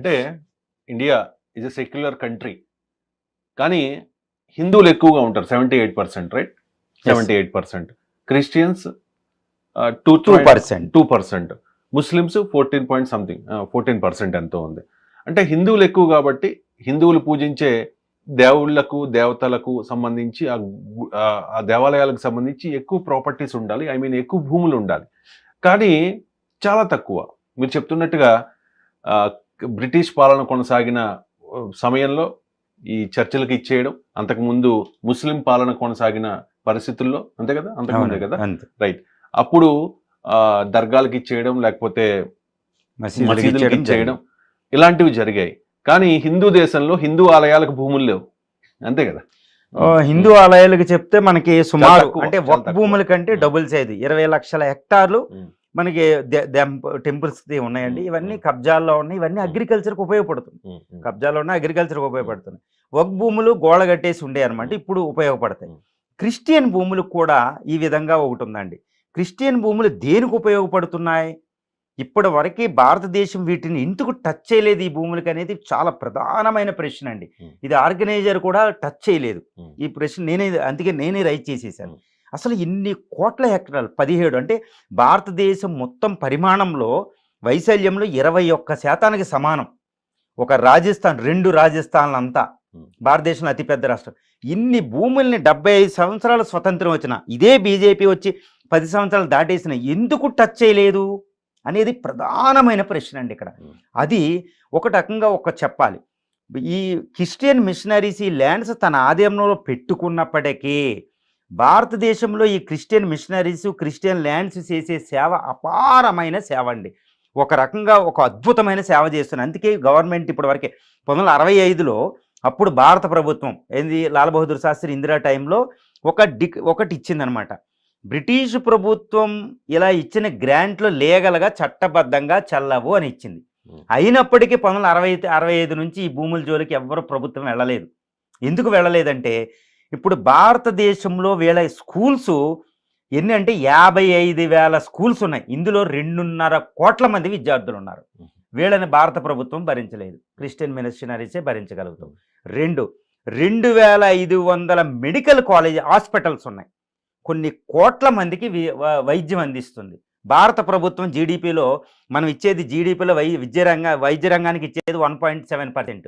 అంటే India is a secular country. కానీ హిందువులు ఎక్కువగా ఉంటారు 78%, right? 78%. Christians 2%. Muslims 14 point something 14% ఎంతో ఉంది. అంటే హిందువులు ఎక్కువ కాబట్టి హిందువులు పూజించే దేవుళ్లకు దేవతలకు సంబంధించి ఆ దేవాలయాలకు సంబంధించి ఎక్కువ ప్రాపర్టీస్ ఉండాలి. ఐ మీన్ ఎక్కువ భూములు ఉండాలి. కానీ చాలా తక్కువ. మీరు చెప్తున్నట్టుగా బ్రిటిష్ పాలన కొనసాగిన సమయంలో ఈ చర్చిలకు ఇచ్చేయడం, అంతకుముందు ముస్లిం పాలన కొనసాగిన పరిస్థితుల్లో అంతే కదా, అంతకుముందే కదా, రైట్? అప్పుడు దర్గాలకు ఇచ్చేయడం, లేకపోతే మసీదులకు ఇచ్చేయడం, ఇలాంటివి జరిగాయి. కానీ హిందూ దేశంలో హిందూ ఆలయాలకు భూములు లేవు, అంతే కదా? హిందూ ఆలయాలకు చెప్తే మనకి సుమారు అంటే వక్ఫ్ భూముల కంటే డబుల్స్ అయింది. 20 లక్షల హెక్టార్లు మనకి టెంపుల్స్ ఉన్నాయండి. ఇవన్నీ కబ్జాల్లో ఉన్నాయి. ఇవన్నీ అగ్రికల్చర్కి ఉపయోగపడుతుంది. కబ్జాలో ఉన్న అగ్రికల్చర్కి ఉపయోగపడుతున్నాయి. వక్ఫ్ భూములు గోడ కట్టేసి ఉండే అనమాట, ఇప్పుడు ఉపయోగపడతాయి. క్రిస్టియన్ భూములకు కూడా ఈ విధంగా ఒకటి ఉందండి. క్రిస్టియన్ భూములు దేనికి ఉపయోగపడుతున్నాయి? ఇప్పటి వరకు భారతదేశం వీటిని ఎందుకు టచ్ చేయలేదు ఈ భూములకి అనేది చాలా ప్రధానమైన ప్రశ్న అండి. ఇది ఆర్గనైజర్ కూడా టచ్ చేయలేదు ఈ ప్రశ్న. అందుకే నేనే రైజ్ చేసేసాను. అసలు ఇన్ని కోట్ల హెక్టార్లు 17 అంటే భారతదేశం మొత్తం పరిమాణంలో వైశాల్యంలో 21% సమానం. ఒక రాజస్థాన్, 2 రాజస్థాన్లంతా భారతదేశంలో అతిపెద్ద రాష్ట్రం. ఇన్ని భూముల్ని 75 సంవత్సరాల స్వతంత్రం వచ్చిన ఇదే బీజేపీ వచ్చి 10 సంవత్సరాలు దాటేసిన ఎందుకు టచ్ చేయలేదు అనేది ప్రధానమైన ప్రశ్న అండి ఇక్కడ. అది ఒక రకంగా చెప్పాలి. ఈ క్రిస్టియన్ మిషనరీస్ ఈ ల్యాండ్స్ తన ఆధీనంలో పెట్టుకున్నప్పటికీ భారతదేశంలో ఈ క్రిస్టియన్ మిషనరీస్ క్రిస్టియన్ ల్యాండ్స్ చేసే సేవ అపారమైన సేవ అండి. ఒక రకంగా ఒక అద్భుతమైన సేవ చేస్తున్నారు. అందుకే గవర్నమెంట్ ఇప్పటివరకే 1965లో అప్పుడు భారత ప్రభుత్వం లాల్ బహదూర్ శాస్త్రి ఇందిరా టైంలో ఒకటి ఇచ్చిందనమాట. బ్రిటిష్ ప్రభుత్వం ఇలా ఇచ్చిన గ్రాంట్లు లీగల్గా చట్టబద్ధంగా చెల్లవు అని ఇచ్చింది. అయినప్పటికీ 1965 నుంచి ఈ భూముల జోలికి ఎవ్వరు ప్రభుత్వం వెళ్ళలేదు. ఎందుకు వెళ్ళలేదంటే ఇప్పుడు భారతదేశంలో వీళ్ళ స్కూల్స్ ఎన్ని అంటే 55,000 స్కూల్స్ ఉన్నాయి. ఇందులో 2.5 కోట్ల మంది విద్యార్థులు ఉన్నారు. వీళ్ళని భారత ప్రభుత్వం భరించలేదు, క్రిస్టియన్ మిషనరీసే భరించగలుగుతాం. 2,500 మెడికల్ కాలేజ్ హాస్పిటల్స్ ఉన్నాయి. కొన్ని కోట్ల మందికి వైద్యం అందిస్తుంది. భారత ప్రభుత్వం జీడిపిలో మనం ఇచ్చేది జీడిపిలో వైద్య రంగానికి ఇచ్చేది 1.7%.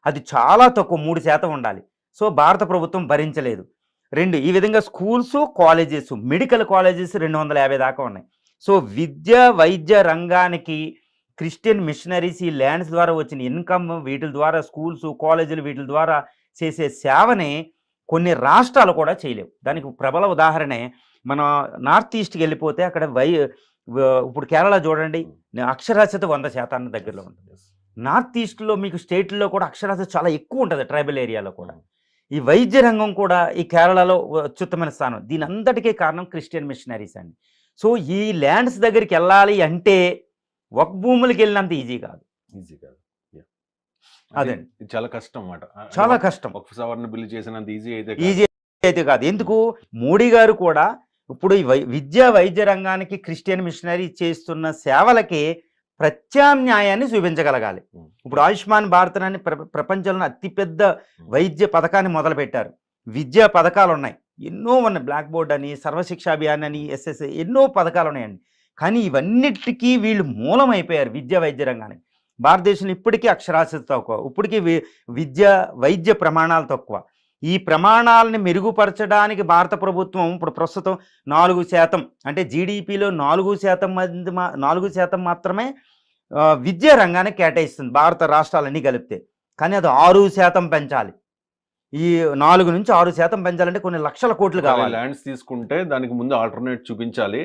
అది చాలా తక్కువ, 3% ఉండాలి. సో భారత ప్రభుత్వం భరించలేదు. 2 ఈ విధంగా స్కూల్స్, కాలేజెస్, మెడికల్ కాలేజెస్ 250 దాకా ఉన్నాయి. సో వైద్య రంగానికి క్రిస్టియన్ మిషనరీస్ ఈ ల్యాండ్స్ ద్వారా వచ్చిన ఇన్కమ్, వీటి ద్వారా స్కూల్స్, కాలేజీలు వీటి ద్వారా చేసే సేవని కొన్ని రాష్ట్రాలు కూడా చేయలేవు. దానికి ప్రబల ఉదాహరణే మన నార్త్ ఈస్ట్కి వెళ్ళిపోతే అక్కడ ఇప్పుడు కేరళ చూడండి, అక్షరాస్యత 100% దగ్గరలో ఉంటుంది. నార్త్ ఈస్ట్లో మీకు స్టేట్లో కూడా అక్షరాస్యత చాలా ఎక్కువ ఉంటుంది, ట్రైబల్ ఏరియాలో కూడా. ఈ వైద్య రంగం కూడా ఈ కేరళలో అత్యుత్తమైన స్థానం. దీని అంతటికీ కారణం క్రిస్టియన్ మిషనరీస్ అండి. సో ఈ ల్యాండ్స్ దగ్గరికి వెళ్ళాలి అంటే వక్ఫ్ భూములకి వెళ్ళినంత ఈజీ కాదు. అదండి, చాలా కష్టం అన్నమాట. చాలా కష్టం. వక్ఫ్ సవరణ బిల్లు చేసినంత ఈజీ అయితే కాదు. ఎందుకు మోడీ గారు కూడా ఇప్పుడు ఈ వైద్య రంగానికి క్రిస్టియన్ మిషనరీ చేస్తున్న సేవలకి ప్రత్యామ్నాయాన్ని చూపించగలగాలి. ఇప్పుడు ఆయుష్మాన్ భారత్ అని ప్రపంచంలో అతిపెద్ద వైద్య పథకాన్ని మొదలుపెట్టారు. విద్యా పథకాలు ఉన్నాయి, ఎన్నో ఉన్నాయి. బ్లాక్ బోర్డ్ అని, సర్వశిక్షా అభియాన్ అని, ఎస్ఎస్ఏ, ఎన్నో పథకాలు ఉన్నాయండి. కానీ ఇవన్నిటికీ వీళ్ళు మూలం అయిపోయారు వైద్య రంగానికి. భారతదేశంలో ఇప్పటికీ అక్షరాస్యత తక్కువ, ఇప్పటికీ వైద్య ప్రమాణాలు తక్కువ. ఈ ప్రమాణాలని మెరుగుపరచడానికి భారత ప్రభుత్వం ఇప్పుడు ప్రస్తుతం 4% అంటే జీడిపిలో 4% మాత్రమే విద్యా రంగానికి కేటాయిస్తుంది భారత రాష్ట్రాలన్నీ కలిపితే. కానీ అది 6% పెంచాలి. ఈ 4 నుంచి 6% పెంచాలంటే కొన్ని లక్షల కోట్లు కావాలి. ల్యాండ్స్ తీసుకుంటే దానికి ముందు ఆల్టర్నేట్ చూపించాలి.